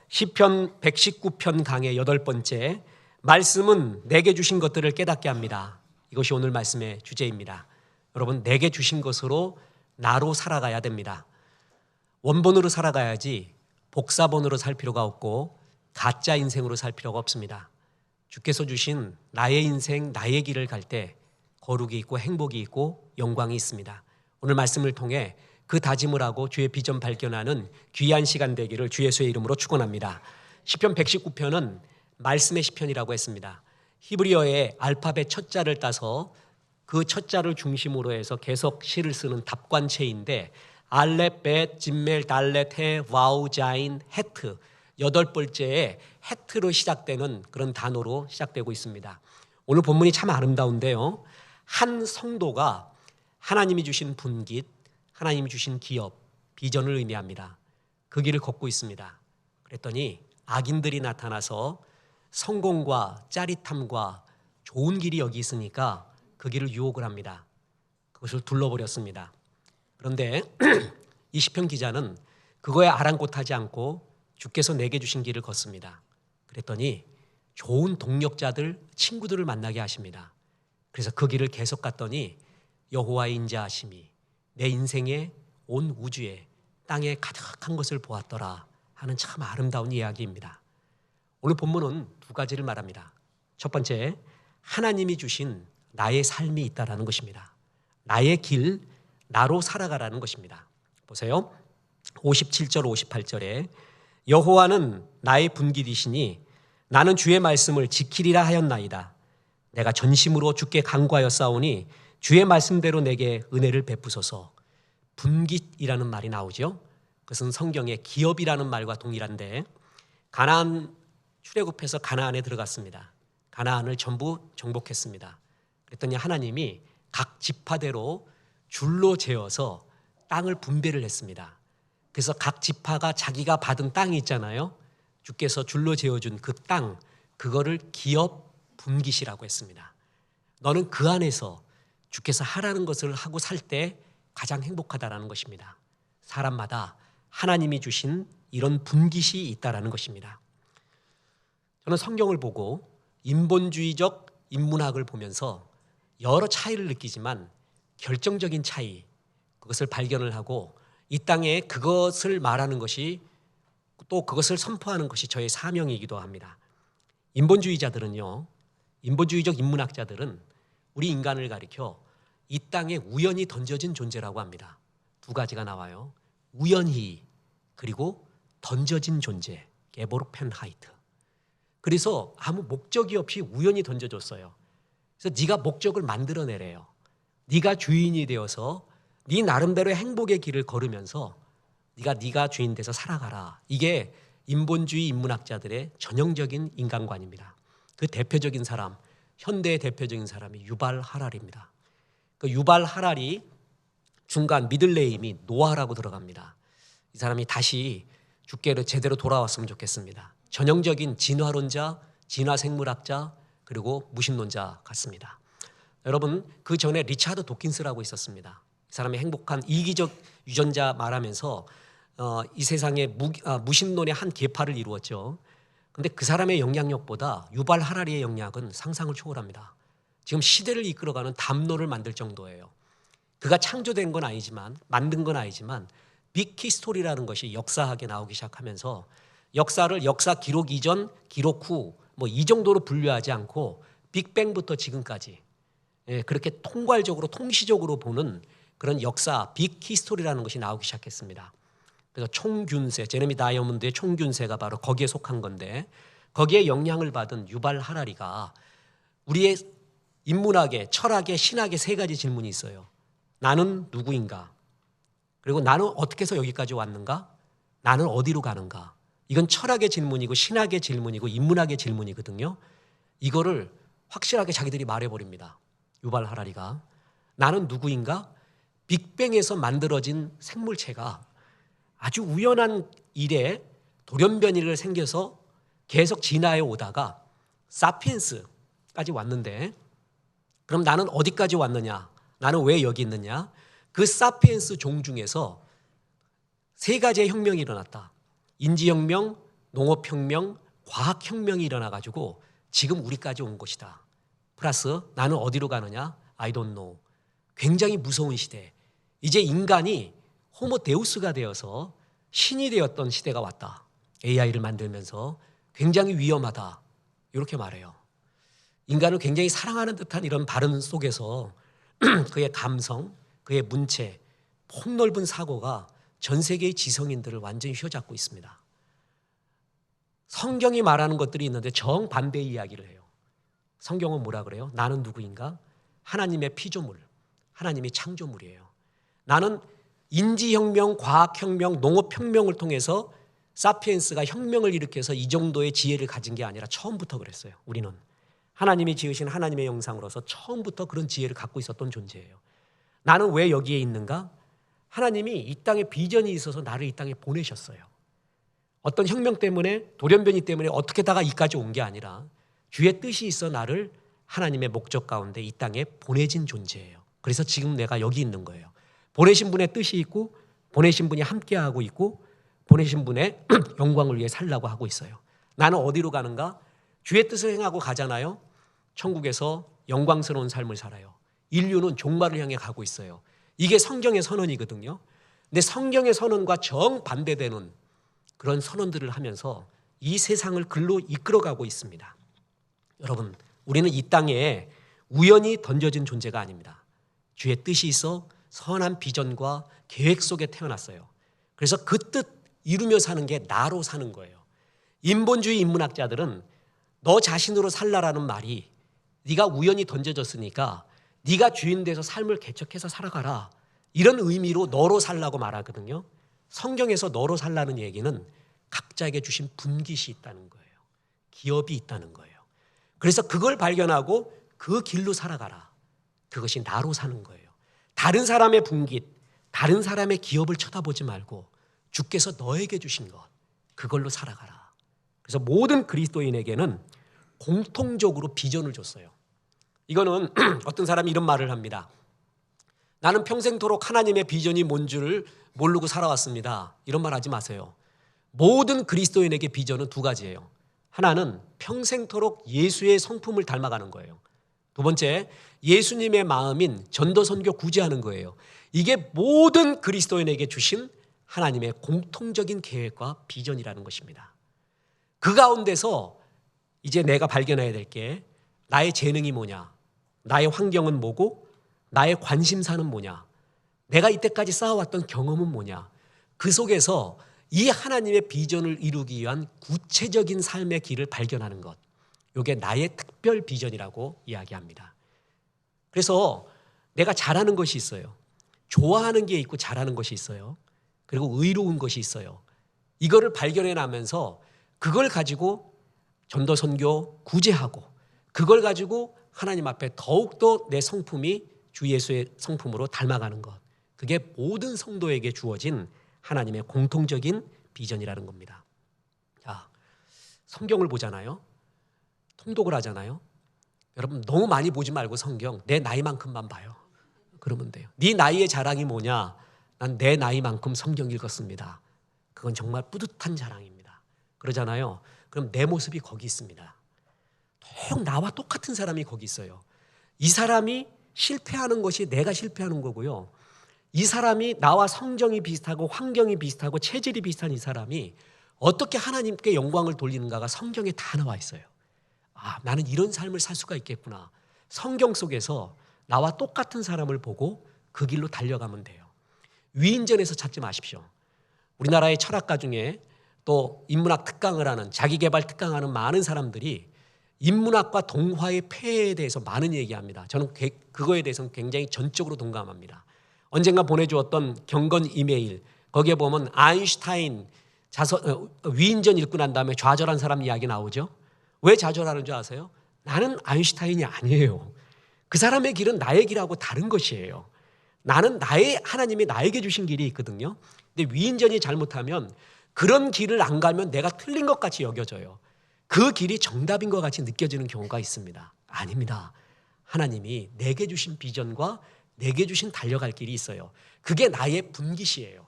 시편 119편 강의 8번째, 말씀은 내게 주신 것들을 깨닫게 합니다. 이것이 오늘 말씀의 주제입니다. 여러분, 내게 주신 것으로 나로 살아가야 됩니다. 원본으로 살아가야지 복사본으로 살 필요가 없고 가짜 인생으로 살 필요가 없습니다. 주께서 주신 나의 인생, 나의 길을 갈 때 거룩이 있고 행복이 있고 영광이 있습니다. 오늘 말씀을 통해 그 다짐을 하고 주의 비전 발견하는 귀한 시간 되기를 주 예수의 이름으로 축원합니다. 시편 119편은 말씀의 시편이라고 했습니다. 히브리어의 알파벳 첫 자를 따서 그 첫 자를 중심으로 해서 계속 시를 쓰는 답관체인데 알렙, 벳, 짐멜, 달렛, 해, 와우, 자인, 헤트 8번째에 헤트로 시작되는 그런 단어로 시작되고 있습니다. 오늘 본문이 참 아름다운데요. 한 성도가 하나님이 주신 분깃, 하나님이 주신 기업, 비전을 의미합니다. 그 길을 걷고 있습니다. 그랬더니 악인들이 나타나서 성공과 짜릿함과 좋은 길이 여기 있으니까 그 길을 유혹을 합니다. 그것을 둘러버렸습니다. 그런데 이 시편 기자는 그거에 아랑곳하지 않고 주께서 내게 주신 길을 걷습니다. 그랬더니 좋은 동력자들, 친구들을 만나게 하십니다. 그래서 그 길을 계속 갔더니 여호와의 인자하심이 내 인생에 온 우주에 땅에 가득한 것을 보았더라 하는 참 아름다운 이야기입니다. 오늘 본문은 두 가지를 말합니다. 첫 번째, 하나님이 주신 나의 삶이 있다라는 것입니다. 나의 길, 나로 살아가라는 것입니다. 보세요. 57절 58절에 여호와는 나의 분깃이시니 나는 주의 말씀을 지키리라 하였나이다. 내가 전심으로 주께 간구하였사오니 주의 말씀대로 내게 은혜를 베푸소서. 분깃이라는 말이 나오죠. 그것은 성경의 기업이라는 말과 동일한데 가나안 출애굽해서 가나안에 들어갔습니다. 가나안을 전부 정복했습니다. 그랬더니 하나님이 각 지파대로 줄로 재어서 땅을 분배를 했습니다. 그래서 각 지파가 자기가 받은 땅이 있잖아요. 주께서 줄로 재어준 그 땅, 그거를 기업 분깃이라고 했습니다. 너는 그 안에서 주께서 하라는 것을 하고 살 때 가장 행복하다라는 것입니다. 사람마다 하나님이 주신 이런 분깃이 있다라는 것입니다. 저는 성경을 보고 인본주의적 인문학을 보면서 여러 차이를 느끼지만 결정적인 차이, 그것을 발견을 하고 이 땅에 그것을 말하는 것이 또 그것을 선포하는 것이 저의 사명이기도 합니다. 인본주의자들은요, 인본주의적 인문학자들은 우리 인간을 가리켜 이 땅에 우연히 던져진 존재라고 합니다. 두 가지가 나와요. 우연히 그리고 던져진 존재, 게보르펜하이트. 그래서 아무 목적이 없이 우연히 던져줬어요. 그래서 네가 목적을 만들어내래요. 네가 주인이 되어서 네 나름대로의 행복의 길을 걸으면서 네가 주인 돼서 살아가라. 이게 인본주의 인문학자들의 전형적인 인간관입니다. 그 대표적인 사람, 현대의 대표적인 사람이 유발 하랄입니다. 그 유발 하랄이 중간 미들네임이 노아라고 들어갑니다. 이 사람이 다시 주께로 제대로 돌아왔으면 좋겠습니다. 전형적인 진화론자, 진화생물학자, 그리고 무신론자 같습니다. 여러분, 그 전에 리차드 도킨스라고 있었습니다. 이 사람이 행복한 이기적 유전자 말하면서 이 세상의 무신론의 한 계파를 이루었죠. 그런데 그 사람의 영향력보다 유발 하라리의 영향은 상상을 초월합니다. 지금 시대를 이끌어가는 담론을 만들 정도예요. 그가 창조된 건 아니지만, 만든 건 아니지만 빅히스토리라는 것이 역사학에 나오기 시작하면서 역사를 역사 기록 이전, 기록 후 뭐 이 정도로 분류하지 않고 빅뱅부터 지금까지 그렇게 통괄적으로 통시적으로 보는 그런 역사 빅히스토리라는 것이 나오기 시작했습니다. 그래서 총균세, 제레미 다이아몬드의 총균세가 바로 거기에 속한 건데 거기에 영향을 받은 유발 하라리가 우리의 인문학의, 철학의, 신학의 세 가지 질문이 있어요. 나는 누구인가? 그리고 나는 어떻게 해서 여기까지 왔는가? 나는 어디로 가는가? 이건 철학의 질문이고 신학의 질문이고 인문학의 질문이거든요. 이거를 확실하게 자기들이 말해버립니다. 유발 하라리가. 나는 누구인가? 빅뱅에서 만들어진 생물체가 아주 우연한 일에 돌연변이를 생겨서 계속 진화해 오다가 사피엔스까지 왔는데 그럼 나는 어디까지 왔느냐? 나는 왜 여기 있느냐? 그 사피엔스 종 중에서 세 가지의 혁명이 일어났다. 인지혁명, 농업혁명, 과학혁명이 일어나가지고 지금 우리까지 온 것이다. 플러스 나는 어디로 가느냐? I don't know. 굉장히 무서운 시대. 이제 인간이 호모데우스가 되어서 신이 되었던 시대가 왔다. AI를 만들면서 굉장히 위험하다. 이렇게 말해요. 인간을 굉장히 사랑하는 듯한 이런 발언 속에서 그의 감성, 그의 문체, 폭넓은 사고가 전 세계의 지성인들을 완전히 휘어잡고 있습니다. 성경이 말하는 것들이 있는데 정반대의 이야기를 해요. 성경은 뭐라 그래요? 나는 누구인가? 하나님의 피조물, 하나님의 창조물이에요. 나는 인지혁명, 과학혁명, 농업혁명을 통해서 사피엔스가 혁명을 일으켜서 이 정도의 지혜를 가진 게 아니라 처음부터 그랬어요. 우리는 하나님이 지으신 하나님의 형상으로서 처음부터 그런 지혜를 갖고 있었던 존재예요. 나는 왜 여기에 있는가? 하나님이 이 땅에 비전이 있어서 나를 이 땅에 보내셨어요. 어떤 혁명 때문에, 돌연변이 때문에 어떻게다가 이까지 온 게 아니라 주의 뜻이 있어 나를 하나님의 목적 가운데 이 땅에 보내진 존재예요. 그래서 지금 내가 여기 있는 거예요. 보내신 분의 뜻이 있고, 보내신 분이 함께하고 있고, 보내신 분의 영광을 위해 살라고 하고 있어요. 나는 어디로 가는가? 주의 뜻을 행하고 가잖아요. 천국에서 영광스러운 삶을 살아요. 인류는 종말을 향해 가고 있어요. 이게 성경의 선언이거든요. 근데 성경의 선언과 정반대되는 그런 선언들을 하면서 이 세상을 글로 이끌어가고 있습니다. 여러분, 우리는 이 땅에 우연히 던져진 존재가 아닙니다. 주의 뜻이 있어 선한 비전과 계획 속에 태어났어요. 그래서 그 뜻 이루며 사는 게 나로 사는 거예요. 인본주의 인문학자들은 너 자신으로 살라라는 말이 네가 우연히 던져졌으니까 네가 주인 돼서 삶을 개척해서 살아가라, 이런 의미로 너로 살라고 말하거든요. 성경에서 너로 살라는 얘기는 각자에게 주신 분깃이 있다는 거예요. 기업이 있다는 거예요. 그래서 그걸 발견하고 그 길로 살아가라. 그것이 나로 사는 거예요. 다른 사람의 분깃, 다른 사람의 기업을 쳐다보지 말고 주께서 너에게 주신 것, 그걸로 살아가라. 그래서 모든 그리스도인에게는 공통적으로 비전을 줬어요. 이거는 어떤 사람이 이런 말을 합니다. 나는 평생토록 하나님의 비전이 뭔 줄을 모르고 살아왔습니다. 이런 말 하지 마세요. 모든 그리스도인에게 비전은 두 가지예요. 하나는 평생토록 예수의 성품을 닮아가는 거예요. 두 번째, 예수님의 마음인 전도선교 구제하는 거예요. 이게 모든 그리스도인에게 주신 하나님의 공통적인 계획과 비전이라는 것입니다. 그 가운데서 이제 내가 발견해야 될 게 나의 재능이 뭐냐, 나의 환경은 뭐고, 나의 관심사는 뭐냐, 내가 이때까지 쌓아왔던 경험은 뭐냐, 그 속에서 이 하나님의 비전을 이루기 위한 구체적인 삶의 길을 발견하는 것, 이게 나의 특별 비전이라고 이야기합니다. 그래서 내가 잘하는 것이 있어요. 좋아하는 게 있고 잘하는 것이 있어요. 그리고 의로운 것이 있어요. 이거를 발견해 나면서 그걸 가지고 전도 선교 구제하고, 그걸 가지고 하나님 앞에 더욱더 내 성품이 주 예수의 성품으로 닮아가는 것, 그게 모든 성도에게 주어진 하나님의 공통적인 비전이라는 겁니다. 자, 성경을 보잖아요. 통독을 하잖아요. 여러분, 너무 많이 보지 말고 성경 내 나이만큼만 봐요. 그러면 돼요. 네 나이의 자랑이 뭐냐? 난 내 나이만큼 성경 읽었습니다. 그건 정말 뿌듯한 자랑입니다. 그러잖아요. 그럼 내 모습이 거기 있습니다. 나와 똑같은 사람이 거기 있어요. 이 사람이 실패하는 것이 내가 실패하는 거고요. 이 사람이 나와 성정이 비슷하고 환경이 비슷하고 체질이 비슷한 이 사람이 어떻게 하나님께 영광을 돌리는가가 성경에 다 나와 있어요. 아, 나는 이런 삶을 살 수가 있겠구나. 성경 속에서 나와 똑같은 사람을 보고 그 길로 달려가면 돼요. 위인전에서 찾지 마십시오. 우리나라의 철학가 중에 또 인문학 특강을 하는, 자기개발 특강하는 많은 사람들이 인문학과 동화의 폐해에 대해서 많은 얘기합니다. 저는 그거에 대해서는 굉장히 전적으로 동감합니다. 언젠가 보내주었던 경건 이메일, 거기에 보면 아인슈타인 위인전 읽고 난 다음에 좌절한 사람 이야기 나오죠. 왜 좌절하는 줄 아세요? 나는 아인슈타인이 아니에요. 그 사람의 길은 나의 길하고 다른 것이에요. 나는 하나님이 나에게 주신 길이 있거든요. 근데 위인전이 잘못하면 그런 길을 안 가면 내가 틀린 것 같이 여겨져요. 그 길이 정답인 것 같이 느껴지는 경우가 있습니다. 아닙니다. 하나님이 내게 주신 비전과 내게 주신 달려갈 길이 있어요. 그게 나의 분깃이에요.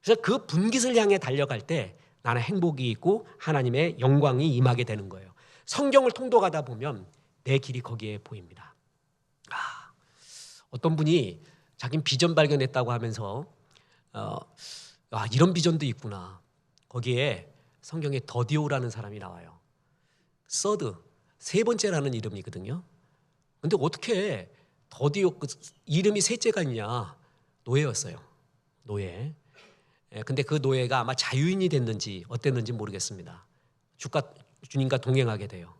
그래서 그 분깃을 향해 달려갈 때 나는 행복이 있고 하나님의 영광이 임하게 되는 거예요. 성경을 통독하다 보면 내 길이 거기에 보입니다. 어떤 분이 자기는 비전 발견했다고 하면서 이런 비전도 있구나. 거기에 성경에 더디오라는 사람이 나와요. 서드, 세 번째라는 이름이거든요. 근데 어떻게 더디오 이름이 셋째가 있냐? 노예였어요. 노예. 근데 그 노예가 아마 자유인이 됐는지 어땠는지 모르겠습니다. 주님과 동행하게 돼요.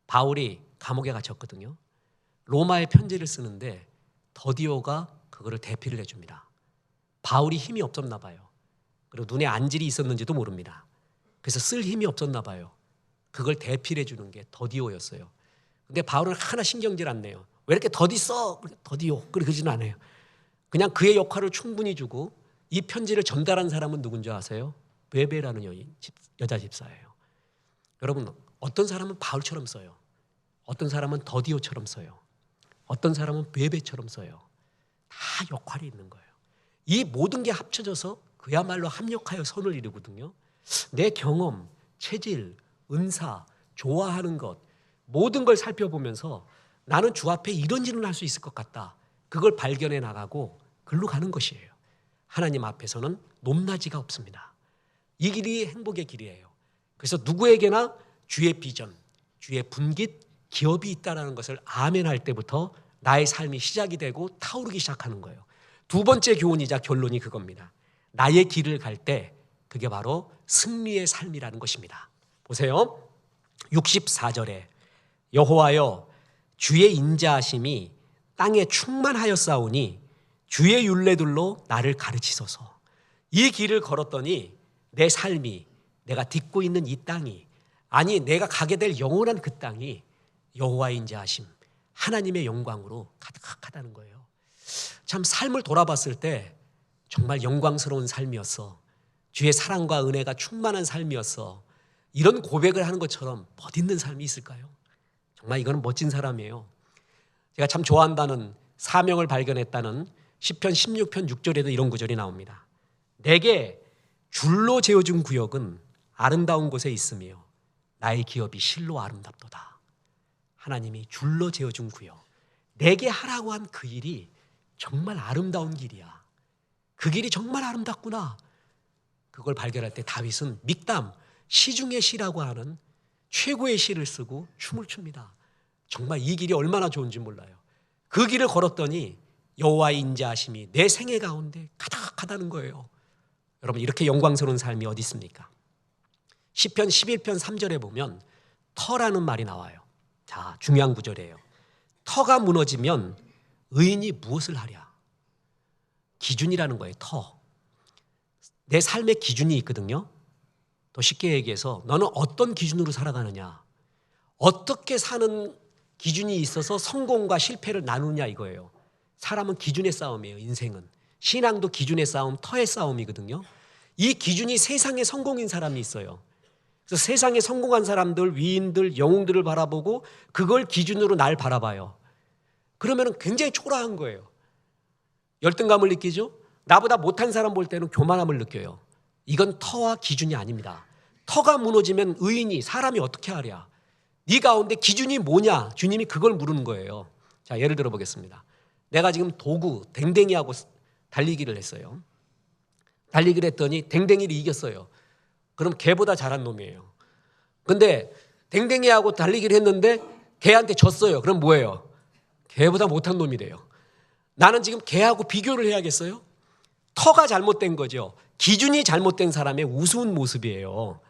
바울이 감옥에 갇혔거든요. 로마에 편지를 쓰는데 더디오가 그거를 대피를 해줍니다. 바울이 힘이 없었나 봐요. 그리고 눈에 안질이 있었는지도 모릅니다. 그래서 쓸 힘이 없었나 봐요. 그걸 대피를 해주는 게 더디오였어요. 근데 바울은 하나 신경질 안 내요. 왜 이렇게 더디 써? 더디오. 그러지는 않아요. 그냥 그의 역할을 충분히 주고 이 편지를 전달한 사람은 누군지 아세요? 베베라는 여자 집사예요. 여러분, 어떤 사람은 바울처럼 써요. 어떤 사람은 더디오처럼 써요. 어떤 사람은 베베처럼 써요. 다 역할이 있는 거예요. 이 모든 게 합쳐져서 그야말로 합력하여 선을 이루거든요. 내 경험, 체질, 은사, 좋아하는 것 모든 걸 살펴보면서 나는 주 앞에 이런 일을 할 수 있을 것 같다. 그걸 발견해 나가고 글로 가는 것이에요. 하나님 앞에서는 높낮이가 없습니다. 이 길이 행복의 길이에요. 그래서 누구에게나 주의 비전, 주의 분깃, 기업이 있다는 것을 아멘할 때부터 나의 삶이 시작이 되고 타오르기 시작하는 거예요. 두 번째 교훈이자 결론이 그겁니다. 나의 길을 갈 때 그게 바로 승리의 삶이라는 것입니다. 보세요. 64절에 여호와여 주의 인자하심이 땅에 충만하였사오니 주의 율례들로 나를 가르치소서. 이 길을 걸었더니 내 삶이, 내가 딛고 있는 이 땅이, 아니 내가 가게 될 영원한 그 땅이 여호와의 인자하심, 하나님의 영광으로 가득하다는 거예요. 참 삶을 돌아봤을 때 정말 영광스러운 삶이었어. 주의 사랑과 은혜가 충만한 삶이었어. 이런 고백을 하는 것처럼 멋있는 삶이 있을까요? 정말 이거는 멋진 사람이에요. 제가 참 좋아한다는 사명을 발견했다는 시편 16편 6절에도 이런 구절이 나옵니다. 내게 줄로 재어준 구역은 아름다운 곳에 있으며 나의 기업이 실로 아름답도다. 하나님이 줄로 재어준 구역, 내게 하라고 한 그 일이 정말 아름다운 길이야. 그 길이 정말 아름답구나. 그걸 발견할 때 다윗은 믹담, 시중의 시라고 하는 최고의 시를 쓰고 춤을 춥니다. 정말 이 길이 얼마나 좋은지 몰라요. 그 길을 걸었더니 여호와의 인자하심이 내 생애 가운데 가득하다는 거예요. 여러분, 이렇게 영광스러운 삶이 어디 있습니까? 시편 11편 3절에 보면 터라는 말이 나와요. 자, 중요한 구절이에요. 터가 무너지면 의인이 무엇을 하랴? 기준이라는 거예요. 터. 내 삶의 기준이 있거든요. 더 쉽게 얘기해서 너는 어떤 기준으로 살아가느냐, 어떻게 사는 기준이 있어서 성공과 실패를 나누냐 이거예요. 사람은 기준의 싸움이에요. 인생은. 신앙도 기준의 싸움, 터의 싸움이거든요. 이 기준이 세상의 성공인 사람이 있어요. 그래서 세상에 성공한 사람들, 위인들, 영웅들을 바라보고 그걸 기준으로 날 바라봐요. 그러면 굉장히 초라한 거예요. 열등감을 느끼죠. 나보다 못한 사람 볼 때는 교만함을 느껴요. 이건 터와 기준이 아닙니다. 터가 무너지면 의인이, 사람이 어떻게 하랴? 네 가운데 기준이 뭐냐? 주님이 그걸 물은 거예요. 자, 예를 들어 보겠습니다. 내가 지금 도구 댕댕이하고 달리기를 했어요. 달리기를 했더니 댕댕이를 이겼어요. 그럼 걔보다 잘한 놈이에요. 근데 댕댕이하고 달리기를 했는데 걔한테 졌어요. 그럼 뭐예요? 걔보다 못한 놈이 돼요. 나는 지금 걔하고 비교를 해야겠어요? 터가 잘못된 거죠. 기준이 잘못된 사람의 우스운 모습이에요.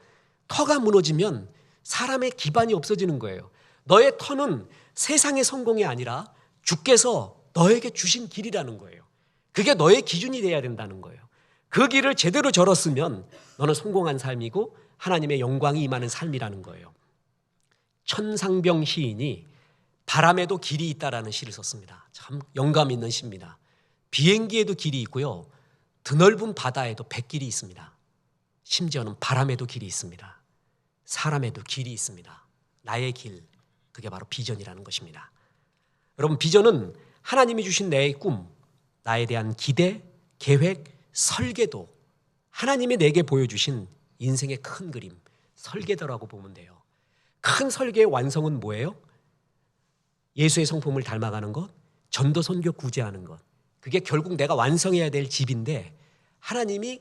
터가 무너지면 사람의 기반이 없어지는 거예요. 너의 터는 세상의 성공이 아니라 주께서 너에게 주신 길이라는 거예요. 그게 너의 기준이 돼야 된다는 거예요. 그 길을 제대로 걸었으면 너는 성공한 삶이고 하나님의 영광이 임하는 삶이라는 거예요. 천상병 시인이 바람에도 길이 있다라는 시를 썼습니다. 참 영감 있는 시입니다. 비행기에도 길이 있고요. 드넓은 바다에도 백길이 있습니다. 심지어는 바람에도 길이 있습니다. 사람에도 길이 있습니다. 나의 길, 그게 바로 비전이라는 것입니다. 여러분, 비전은 하나님이 주신 내 꿈, 나에 대한 기대, 계획, 설계도, 하나님이 내게 보여주신 인생의 큰 그림, 설계도라고 보면 돼요. 큰 설계의 완성은 뭐예요? 예수의 성품을 닮아가는 것, 전도 선교 구제하는 것. 그게 결국 내가 완성해야 될 집인데 하나님이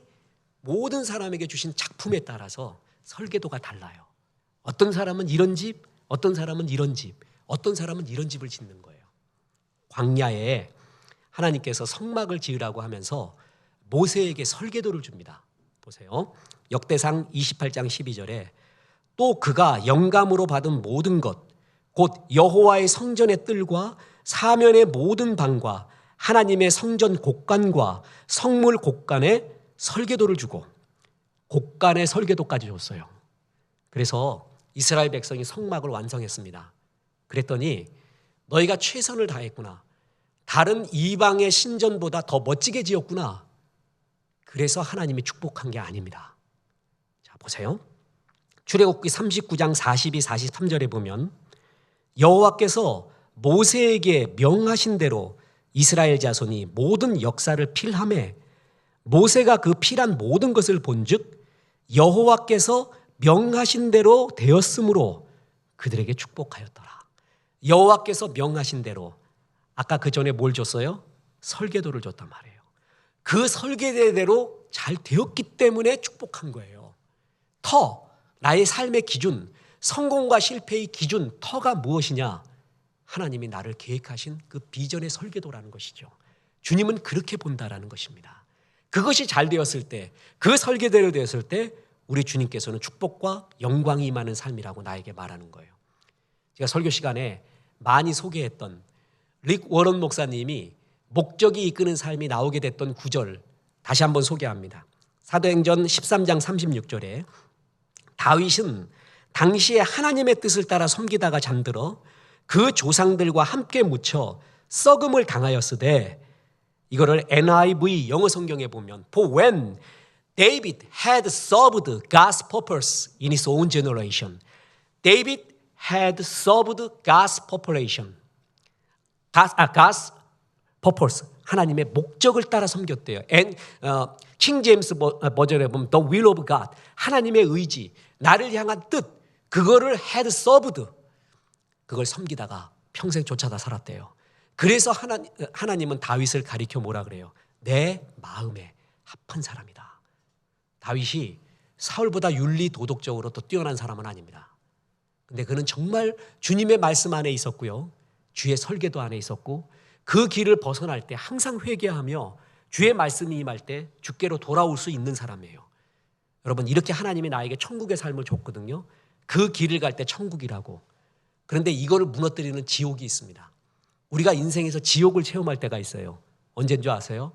모든 사람에게 주신 작품에 따라서 설계도가 달라요. 어떤 사람은 이런 집, 어떤 사람은 이런 집, 어떤 사람은 이런 집을 짓는 거예요. 광야에 하나님께서 성막을 지으라고 하면서 모세에게 설계도를 줍니다. 보세요. 역대상 28장 12절에 또 그가 영감으로 받은 모든 것, 곧 여호와의 성전의 뜰과 사면의 모든 방과 하나님의 성전 곳간과 성물 곳간에 설계도를 주고 곳간의 설계도까지 줬어요. 그래서 이스라엘 백성이 성막을 완성했습니다. 그랬더니 너희가 최선을 다했구나. 다른 이방의 신전보다 더 멋지게 지었구나. 그래서 하나님이 축복한 게 아닙니다. 자, 보세요. 출애굽기 39장 42, 43절에 보면 여호와께서 모세에게 명하신 대로 이스라엘 자손이 모든 역사를 필하매 모세가 그 필한 모든 것을 본즉 여호와께서 명하신 대로 되었으므로 그들에게 축복하였더라. 여호와께서 명하신 대로 아까 그 전에 뭘 줬어요? 설계도를 줬단 말이에요. 그 설계대로 잘 되었기 때문에 축복한 거예요. 나의 삶의 기준, 성공과 실패의 기준, 터가 무엇이냐? 하나님이 나를 계획하신 그 비전의 설계도라는 것이죠. 주님은 그렇게 본다라는 것입니다. 그것이 잘 되었을 때, 그 설계대로 되었을 때 우리 주님께서는 축복과 영광이 임하는 삶이라고 나에게 말하는 거예요. 제가 설교 시간에 많이 소개했던 릭 워런 목사님이 목적이 이끄는 삶이 나오게 됐던 구절 다시 한번 소개합니다. 사도행전 13장 36절에 다윗은 당시에 하나님의 뜻을 따라 섬기다가 잠들어 그 조상들과 함께 묻혀 썩음을 당하였으되 이거를 NIV 영어 성경에 보면 For when David had served God's purpose in his own generation, David had served God's population. God's purpose. 하나님의 목적을 따라 섬겼대요. 킹 제임스 버전에 보면 The will of God. 하나님의 의지, 나를 향한 뜻, 그거를 had served. 그걸 섬기다가 평생 쫓아다 살았대요. 그래서 하나님은 다윗을 가리켜 뭐라 그래요? 내 마음에 합한 사람이다. 다윗이 사울보다 윤리 도덕적으로 더 뛰어난 사람은 아닙니다. 근데 그는 정말 주님의 말씀 안에 있었고요. 주의 설계도 안에 있었고 그 길을 벗어날 때 항상 회개하며 주의 말씀이 임할 때 주께로 돌아올 수 있는 사람이에요. 여러분 이렇게 하나님이 나에게 천국의 삶을 줬거든요. 그 길을 갈 때 천국이라고. 그런데 이거를 무너뜨리는 지옥이 있습니다. 우리가 인생에서 지옥을 체험할 때가 있어요. 언제인 줄 아세요?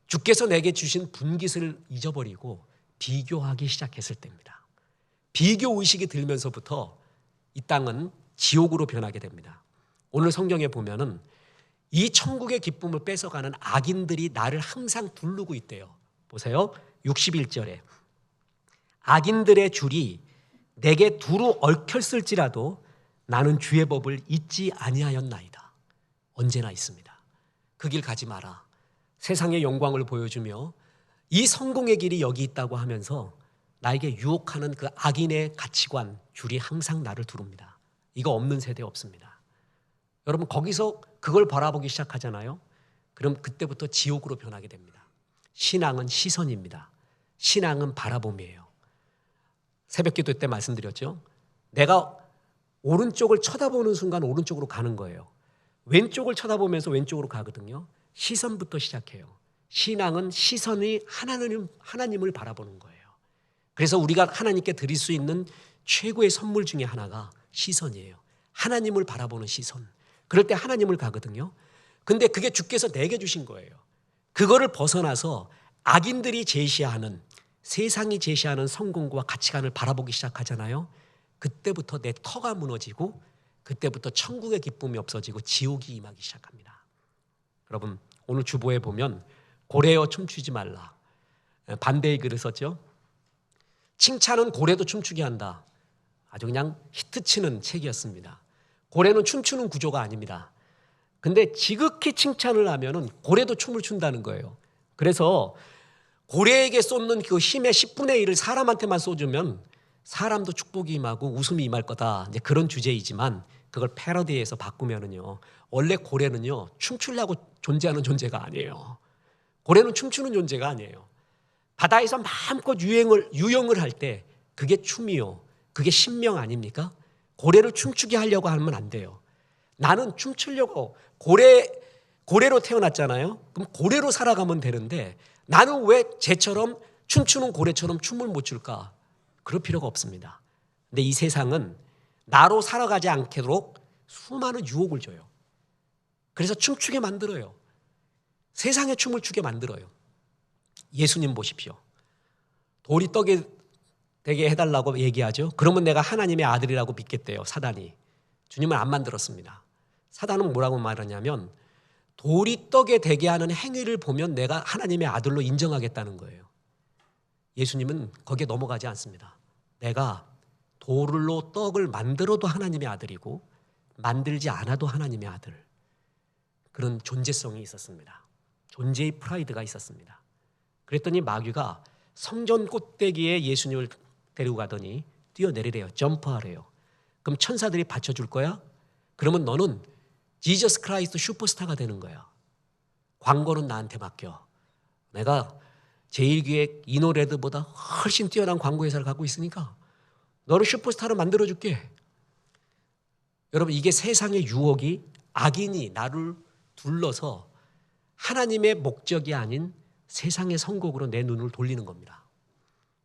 주께서 내게 주신 분깃을 잊어버리고 비교하기 시작했을 때입니다. 비교 의식이 들면서부터 이 땅은 지옥으로 변하게 됩니다. 오늘 성경에 보면은 이 천국의 기쁨을 뺏어가는 악인들이 나를 항상 두르고 있대요. 보세요. 61절에 악인들의 줄이 내게 두루 얽혔을지라도 나는 주의 법을 잊지 아니하였나이다. 언제나 있습니다. 그 길 가지 마라. 세상의 영광을 보여주며 이 성공의 길이 여기 있다고 하면서 나에게 유혹하는 그 악인의 가치관, 줄이 항상 나를 두릅니다. 이거 없는 세대 없습니다. 여러분 거기서 그걸 바라보기 시작하잖아요. 그럼 그때부터 지옥으로 변하게 됩니다. 신앙은 시선입니다. 신앙은 바라봄이에요. 새벽기도 때 말씀드렸죠. 내가 오른쪽을 쳐다보는 순간 오른쪽으로 가는 거예요. 왼쪽을 쳐다보면서 왼쪽으로 가거든요. 시선부터 시작해요. 신앙은 시선이 하나님을 바라보는 거예요. 그래서 우리가 하나님께 드릴 수 있는 최고의 선물 중에 하나가 시선이에요. 하나님을 바라보는 시선. 그럴 때 하나님을 가거든요. 근데 그게 주께서 내게 주신 거예요. 그거를 벗어나서 악인들이 제시하는, 세상이 제시하는 성공과 가치관을 바라보기 시작하잖아요. 그때부터 내 터가 무너지고 그때부터 천국의 기쁨이 없어지고 지옥이 임하기 시작합니다. 여러분 오늘 주보에 보면 고래여 춤추지 말라. 반대의 글을 썼죠. 칭찬은 고래도 춤추게 한다. 아주 그냥 히트치는 책이었습니다. 고래는 춤추는 구조가 아닙니다. 근데 지극히 칭찬을 하면은 고래도 춤을 춘다는 거예요. 그래서 고래에게 쏟는 그 힘의 10분의 1을 사람한테만 쏟으면 사람도 축복이 임하고 웃음이 임할 거다. 이제 그런 주제이지만 그걸 패러디해서 바꾸면은요. 원래 고래는요. 춤추려고 존재하는 존재가 아니에요. 고래는 춤추는 존재가 아니에요. 바다에서 마음껏 유영을 할 때 그게 춤이요. 그게 신명 아닙니까? 고래를 춤추게 하려고 하면 안 돼요. 나는 춤추려고 고래로 태어났잖아요. 그럼 고래로 살아가면 되는데 나는 왜 쟤처럼 춤추는 고래처럼 춤을 못 출까? 그럴 필요가 없습니다. 근데 이 세상은 나로 살아가지 않도록 수많은 유혹을 줘요. 그래서 춤추게 만들어요. 세상에 춤을 추게 만들어요. 예수님 보십시오. 돌이 떡이 되게 해달라고 얘기하죠. 그러면 내가 하나님의 아들이라고 믿겠대요. 사단이. 주님은 안 만들었습니다. 사단은 뭐라고 말하냐면 돌이 떡에 되게 하는 행위를 보면 내가 하나님의 아들로 인정하겠다는 거예요. 예수님은 거기에 넘어가지 않습니다. 내가 돌로 떡을 만들어도 하나님의 아들이고 만들지 않아도 하나님의 아들. 그런 존재성이 있었습니다. 존재의 프라이드가 있었습니다. 그랬더니 마귀가 성전 꼭대기에 예수님을 데리고 가더니 뛰어내리래요. 점프하래요. 그럼 천사들이 받쳐줄 거야? 그러면 너는 지저스 크라이스트 슈퍼스타가 되는 거야. 광고는 나한테 맡겨. 내가 제1기획 이노레드보다 훨씬 뛰어난 광고 회사를 갖고 있으니까 너를 슈퍼스타로 만들어줄게. 여러분 이게 세상의 유혹이 악인이 나를 둘러서 하나님의 목적이 아닌 세상의 선곡으로 내 눈을 돌리는 겁니다.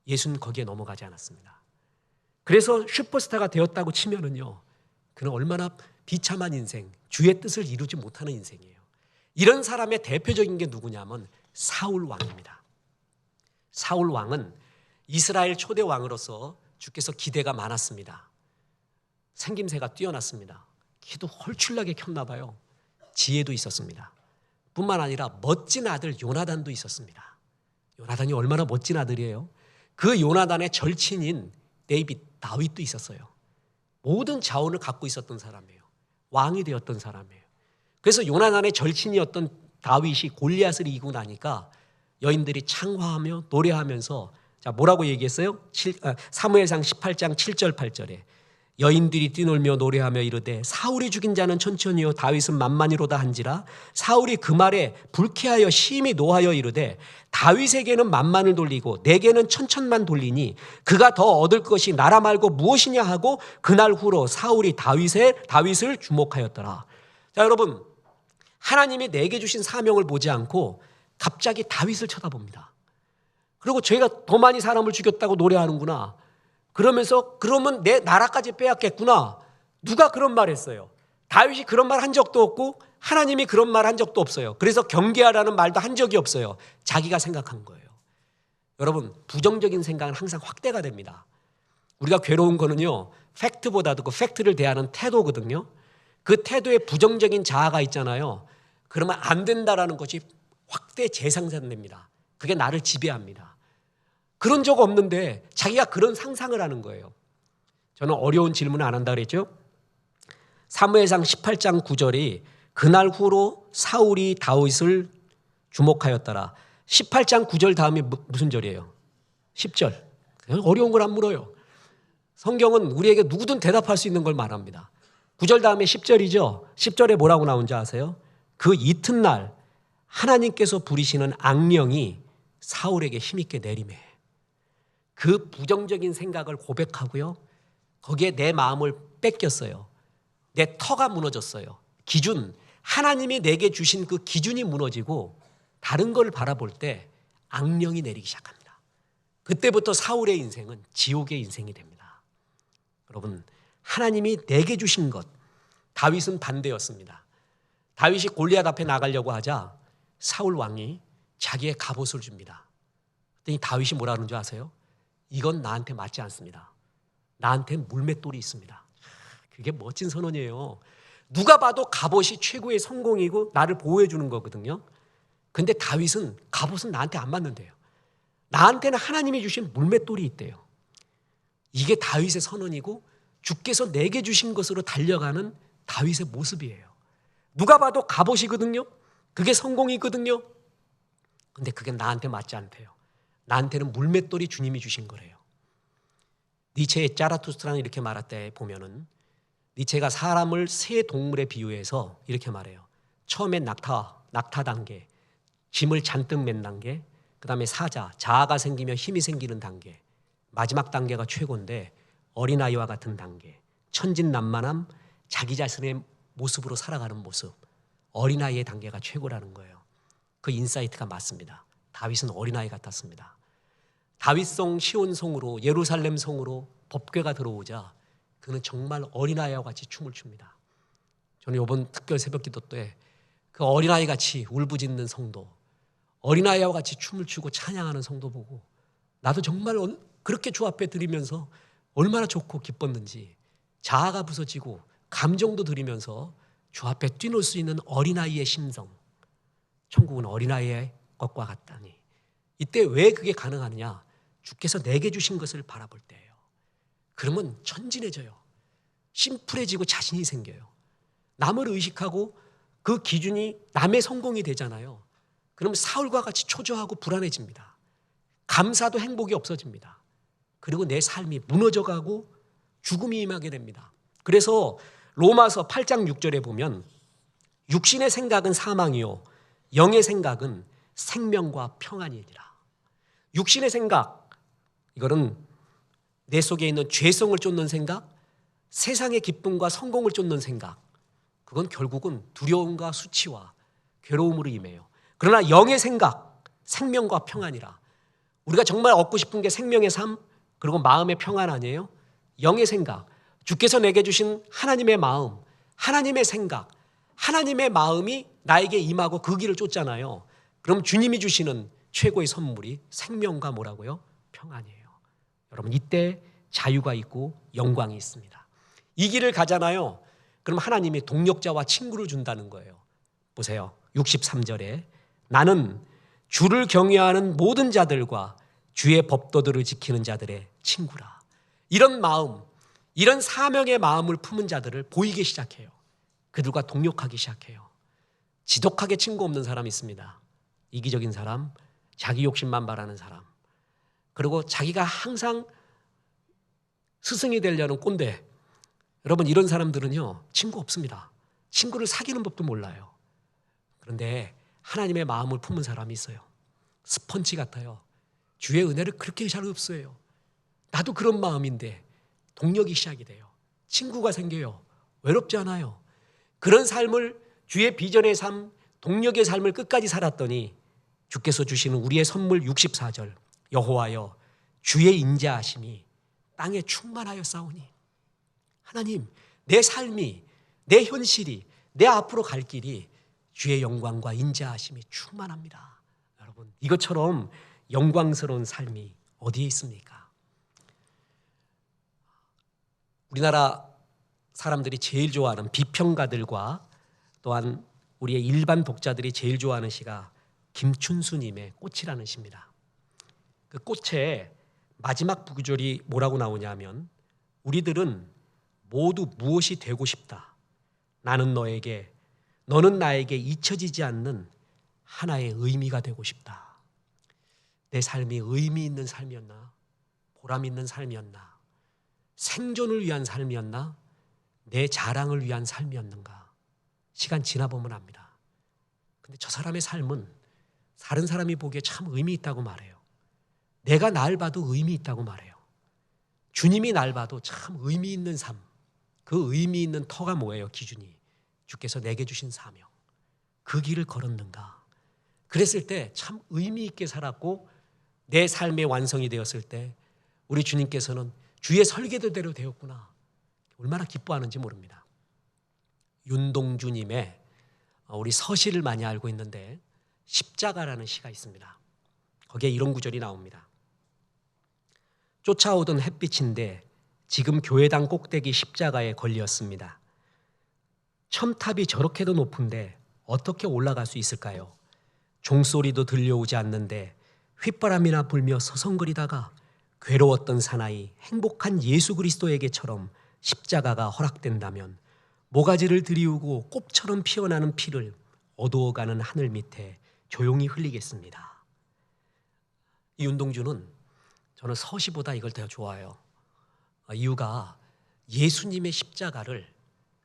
예수는 거기에 넘어가지 않았습니다. 그래서 슈퍼스타가 되었다고 치면은요, 그는 얼마나 비참한 인생, 주의 뜻을 이루지 못하는 인생이에요. 이런 사람의 대표적인 게 누구냐면 사울 왕입니다. 사울 왕은 이스라엘 초대 왕으로서 주께서 기대가 많았습니다. 생김새가 뛰어났습니다. 키도 헐출나게 켰나 봐요. 지혜도 있었습니다. 뿐만 아니라 멋진 아들 요나단도 있었습니다. 요나단이 얼마나 멋진 아들이에요. 그 요나단의 절친인 다윗도 있었어요. 모든 자원을 갖고 있었던 사람이에요. 왕이 되었던 사람이에요. 그래서 요나단의 절친이었던 다윗이 골리앗을 이기고 나니까 여인들이 창화하며 노래하면서 자 뭐라고 얘기했어요? 사무엘상 18장 7절 8절에 여인들이 뛰놀며 노래하며 이르되 사울이 죽인 자는 천천히요 다윗은 만만히로다 한지라 사울이 그 말에 불쾌하여 심히 노하여 이르되 다윗에게는 만만을 돌리고 내게는 천천만 돌리니 그가 더 얻을 것이 나라 말고 무엇이냐 하고 그날 후로 사울이 다윗을 주목하였더라. 자 여러분 하나님이 내게 주신 사명을 보지 않고 갑자기 다윗을 쳐다봅니다. 그리고 저희가 더 많이 사람을 죽였다고 노래하는구나. 그러면서 그러면 내 나라까지 빼앗겠구나. 누가 그런 말 했어요? 다윗이 그런 말 한 적도 없고 하나님이 그런 말 한 적도 없어요. 그래서 경계하라는 말도 한 적이 없어요. 자기가 생각한 거예요. 여러분 부정적인 생각은 항상 확대가 됩니다. 우리가 괴로운 거는요. 팩트보다도 그 팩트를 대하는 태도거든요. 그 태도에 부정적인 자아가 있잖아요. 그러면 안 된다라는 것이 확대 재생산됩니다. 그게 나를 지배합니다. 그런 적 없는데 자기가 그런 상상을 하는 거예요. 저는 어려운 질문을 안 한다 그랬죠. 사무엘상 18장 9절이 그날 후로 사울이 다윗을 주목하였더라. 18장 9절 다음이 무슨 절이에요? 10절. 어려운 걸 안 물어요. 성경은 우리에게 누구든 대답할 수 있는 걸 말합니다. 9절 다음에 10절이죠. 10절에 뭐라고 나온지 아세요? 그 이튿날 하나님께서 부리시는 악령이 사울에게 힘있게 내리매. 그 부정적인 생각을 고백하고요. 거기에 내 마음을 뺏겼어요. 내 터가 무너졌어요. 기준, 하나님이 내게 주신 그 기준이 무너지고 다른 걸 바라볼 때 악령이 내리기 시작합니다. 그때부터 사울의 인생은 지옥의 인생이 됩니다. 여러분, 하나님이 내게 주신 것, 다윗은 반대였습니다. 다윗이 골리앗 앞에 나가려고 하자 사울 왕이 자기의 갑옷을 줍니다. 그랬더니 다윗이 뭐라는 줄 아세요? 이건 나한테 맞지 않습니다. 나한테 물맷돌이 있습니다. 그게 멋진 선언이에요. 누가 봐도 갑옷이 최고의 성공이고 나를 보호해 주는 거거든요. 근데 다윗은 갑옷은 나한테 안 맞는데요. 나한테는 하나님이 주신 물맷돌이 있대요. 이게 다윗의 선언이고 주께서 내게 주신 것으로 달려가는 다윗의 모습이에요. 누가 봐도 갑옷이거든요. 그게 성공이거든요. 근데 그게 나한테 맞지 않대요. 나한테는 물맷돌이 주님이 주신 거래요. 니체의 자라투스트라는 이렇게 말할 때 보면은 니체가 사람을 세 동물에 비유해서 이렇게 말해요. 처음엔 낙타 단계, 짐을 잔뜩 맨 단계, 그 다음에 사자, 자아가 생기며 힘이 생기는 단계, 마지막 단계가 최고인데 어린아이와 같은 단계, 천진난만함, 자기 자신의 모습으로 살아가는 모습, 어린아이의 단계가 최고라는 거예요. 그 인사이트가 맞습니다. 다윗은 어린아이 같았습니다. 다윗성 시온성으로 예루살렘 성으로 법궤가 들어오자 그는 정말 어린아이와 같이 춤을 춥니다. 저는 이번 특별 새벽기도 때 그 어린아이 같이 울부짖는 성도, 어린아이와 같이 춤을 추고 찬양하는 성도 보고 나도 정말 그렇게 주 앞에 드리면서 얼마나 좋고 기뻤는지 자아가 부서지고 감정도 드리면서 주 앞에 뛰놀 수 있는 어린아이의 심성, 천국은 어린아이의 것과 같다니. 이때 왜 그게 가능하느냐? 주께서 내게 주신 것을 바라볼 때예요. 그러면 천진해져요. 심플해지고 자신이 생겨요. 남을 의식하고 그 기준이 남의 성공이 되잖아요. 그럼 사울과 같이 초조하고 불안해집니다. 감사도 행복이 없어집니다. 그리고 내 삶이 무너져가고 죽음이 임하게 됩니다. 그래서 로마서 8장 6절에 보면 육신의 생각은 사망이요 영의 생각은 생명과 평안이니라. 육신의 생각, 이거는 내 속에 있는 죄성을 쫓는 생각, 세상의 기쁨과 성공을 쫓는 생각, 그건 결국은 두려움과 수치와 괴로움으로 임해요. 그러나 영의 생각, 생명과 평안이라. 우리가 정말 얻고 싶은 게 생명의 삶, 그리고 마음의 평안 아니에요? 영의 생각, 주께서 내게 주신 하나님의 마음, 하나님의 생각, 하나님의 마음이 나에게 임하고 그 길을 쫓잖아요. 그럼 주님이 주시는 최고의 선물이 생명과 뭐라고요? 평안이에요. 여러분, 이때 자유가 있고 영광이 있습니다. 이 길을 가잖아요. 그럼 하나님이 동력자와 친구를 준다는 거예요. 보세요. 63절에 나는 주를 경외하는 모든 자들과 주의 법도들을 지키는 자들의 친구라. 이런 마음, 이런 사명의 마음을 품은 자들을 보이기 시작해요. 그들과 동력하기 시작해요. 지독하게 친구 없는 사람이 있습니다. 이기적인 사람, 자기 욕심만 바라는 사람, 그리고 자기가 항상 스승이 되려는 꼰대. 여러분, 이런 사람들은요 친구 없습니다. 친구를 사귀는 법도 몰라요. 그런데 하나님의 마음을 품은 사람이 있어요. 스펀지 같아요. 주의 은혜를 그렇게 잘 흡수해요. 나도 그런 마음인데 동력이 시작이 돼요. 친구가 생겨요. 외롭지 않아요. 그런 삶을, 주의 비전의 삶, 동력의 삶을 끝까지 살았더니 주께서 주시는 우리의 선물 64절, 여호와여 주의 인자하심이 땅에 충만하여 싸우니. 하나님, 내 삶이, 내 현실이, 내 앞으로 갈 길이 주의 영광과 인자하심이 충만합니다. 여러분, 이것처럼 영광스러운 삶이 어디에 있습니까? 우리나라 사람들이 제일 좋아하는, 비평가들과 또한 우리의 일반 독자들이 제일 좋아하는 시가 김춘수님의 꽃이라는 시입니다. 그 꽃의 마지막 구절이 뭐라고 나오냐면 우리들은 모두 무엇이 되고 싶다. 나는 너에게, 너는 나에게 잊혀지지 않는 하나의 의미가 되고 싶다. 내 삶이 의미 있는 삶이었나? 보람 있는 삶이었나? 생존을 위한 삶이었나? 내 자랑을 위한 삶이었는가? 시간 지나보면 압니다. 근데 저 사람의 삶은 다른 사람이 보기에 참 의미 있다고 말해요. 내가 날 봐도 의미 있다고 말해요. 주님이 날 봐도 참 의미 있는 삶, 그 의미 있는 터가 뭐예요? 기준이 주께서 내게 주신 사명, 그 길을 걸었는가? 그랬을 때 참 의미 있게 살았고 내 삶의 완성이 되었을 때 우리 주님께서는 주의 설계도대로 되었구나, 얼마나 기뻐하는지 모릅니다. 윤동주님의, 우리 서시를 많이 알고 있는데 십자가라는 시가 있습니다. 거기에 이런 구절이 나옵니다. 쫓아오던 햇빛인데 지금 교회당 꼭대기 십자가에 걸렸습니다. 첨탑이 저렇게도 높은데 어떻게 올라갈 수 있을까요? 종소리도 들려오지 않는데 휘바람이나 불며 서성거리다가 괴로웠던 사나이 행복한 예수 그리스도에게처럼 십자가가 허락된다면 모가지를 들이우고 꽃처럼 피어나는 피를 어두워가는 하늘 밑에 조용히 흘리겠습니다. 이 윤동주는 저는 서시보다 이걸 더 좋아해요. 이유가 예수님의 십자가를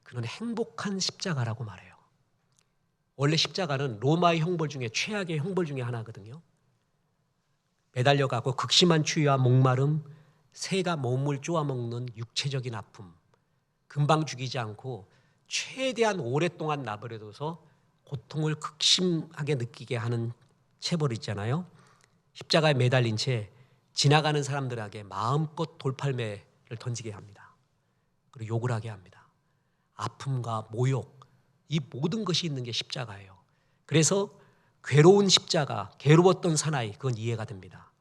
그는 행복한 십자가라고 말해요. 원래 십자가는 로마의 형벌 중에 최악의 형벌 중에 하나거든요. 매달려가고 극심한 추위와 목마름, 새가 몸을 쪼아먹는 육체적인 아픔, 금방 죽이지 않고 최대한 오랫동안 나버려둬서 고통을 극심하게 느끼게 하는 체벌 있잖아요. 십자가에 매달린 채 지나가는 사람들에게 마음껏 돌팔매를 던지게 합니다. 그리고 욕을 하게 합니다. 아픔과 모욕, 이 모든 것이 있는 게 십자가예요. 그래서 괴로운 십자가, 괴로웠던 사나이, 그건 이해가 됩니다.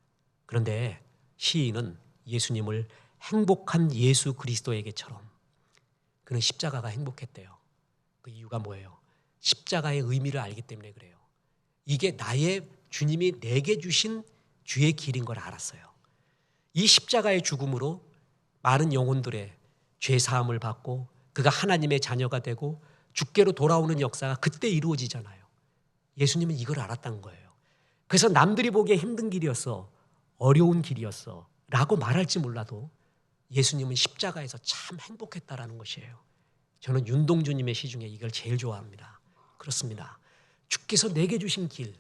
그런데 시인은 예수님을 행복한 예수 그리스도에게처럼 그는 십자가가 행복했대요. 그 이유가 뭐예요? 십자가의 의미를 알기 때문에 그래요. 이게 나의 주님이 내게 주신 주의 길인 걸 알았어요. 이 십자가의 죽음으로 많은 영혼들의 죄 사함을 받고 그가 하나님의 자녀가 되고 주께로 돌아오는 역사가 그때 이루어지잖아요. 예수님은 이걸 알았다는 거예요. 그래서 남들이 보기에 힘든 길이었어, 어려운 길이었어 라고 말할지 몰라도 예수님은 십자가에서 참 행복했다라는 것이에요. 저는 윤동주님의 시 중에 이걸 제일 좋아합니다. 그렇습니다. 주께서 내게 주신 길,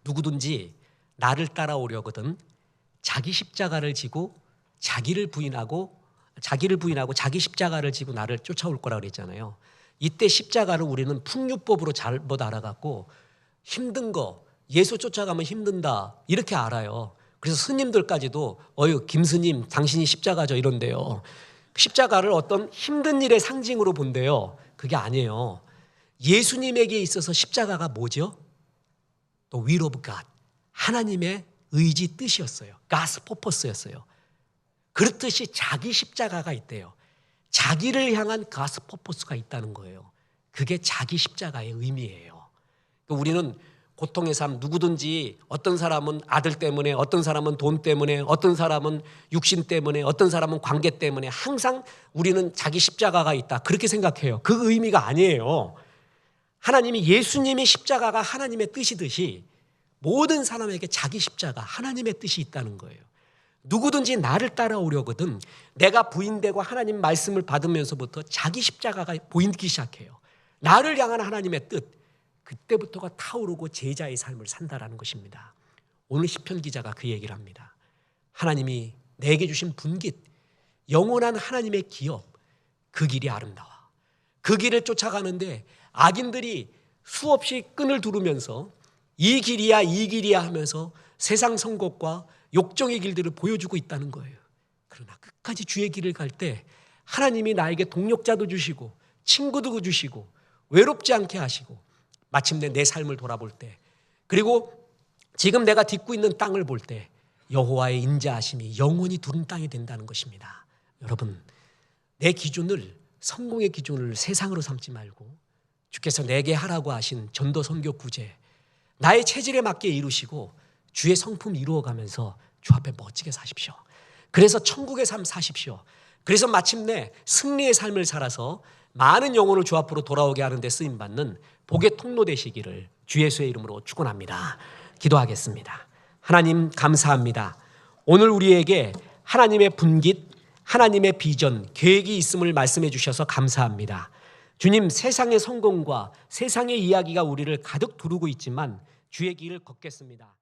누구든지 나를 따라오려거든 자기 십자가를 지고 자기를 부인하고 자기 십자가를 지고 나를 쫓아올 거라 그랬잖아요. 이때 십자가를 우리는 풍류법으로 잘못 알아갖고 힘든 거, 예수 쫓아가면 힘든다 이렇게 알아요. 그래서 스님들까지도 김스님 당신이 십자가죠 이런데요. 십자가를 어떤 힘든 일의 상징으로 본대요. 그게 아니에요. 예수님에게 있어서 십자가가 뭐죠? 또 will of God, 하나님의 의지 뜻이었어요. God's purpose였어요. 그렇듯이 자기 십자가가 있대요. 자기를 향한 God's purpose가 있다는 거예요. 그게 자기 십자가의 의미예요. 우리는 고통의 삶, 누구든지 어떤 사람은 아들 때문에, 어떤 사람은 돈 때문에, 어떤 사람은 육신 때문에, 어떤 사람은 관계 때문에 항상 우리는 자기 십자가가 있다 그렇게 생각해요. 그 의미가 아니에요. 하나님이 예수님의 십자가가 하나님의 뜻이듯이 모든 사람에게 자기 십자가, 하나님의 뜻이 있다는 거예요. 누구든지 나를 따라오려거든 내가 부인되고 하나님 말씀을 받으면서부터 자기 십자가가 보이기 시작해요. 나를 향한 하나님의 뜻, 그때부터가 타오르고 제자의 삶을 산다라는 것입니다. 오늘 시편 기자가 그 얘기를 합니다. 하나님이 내게 주신 분깃, 영원한 하나님의 기업, 그 길이 아름다워. 그 길을 쫓아가는데 악인들이 수없이 끈을 두르면서 이 길이야 이 길이야 하면서 세상 선곡과 욕정의 길들을 보여주고 있다는 거예요. 그러나 끝까지 주의 길을 갈 때 하나님이 나에게 동력자도 주시고 친구도 주시고 외롭지 않게 하시고 마침내 내 삶을 돌아볼 때, 그리고 지금 내가 딛고 있는 땅을 볼 때 여호와의 인자하심이 영원히 두른 땅이 된다는 것입니다. 여러분, 내 기준을, 성공의 기준을 세상으로 삼지 말고 주께서 내게 하라고 하신 전도 선교 구제, 나의 체질에 맞게 이루시고 주의 성품 이루어가면서 주 앞에 멋지게 사십시오. 그래서 천국의 삶 사십시오. 그래서 마침내 승리의 삶을 살아서 많은 영혼을 주 앞으로 돌아오게 하는 데 쓰임받는 복의 통로 되시기를 주 예수의 이름으로 축원합니다. 기도하겠습니다. 하나님 감사합니다. 오늘 우리에게 하나님의 분깃, 하나님의 비전, 계획이 있음을 말씀해 주셔서 감사합니다. 주님, 세상의 성공과 세상의 이야기가 우리를 가득 두르고 있지만 주의 길을 걷겠습니다.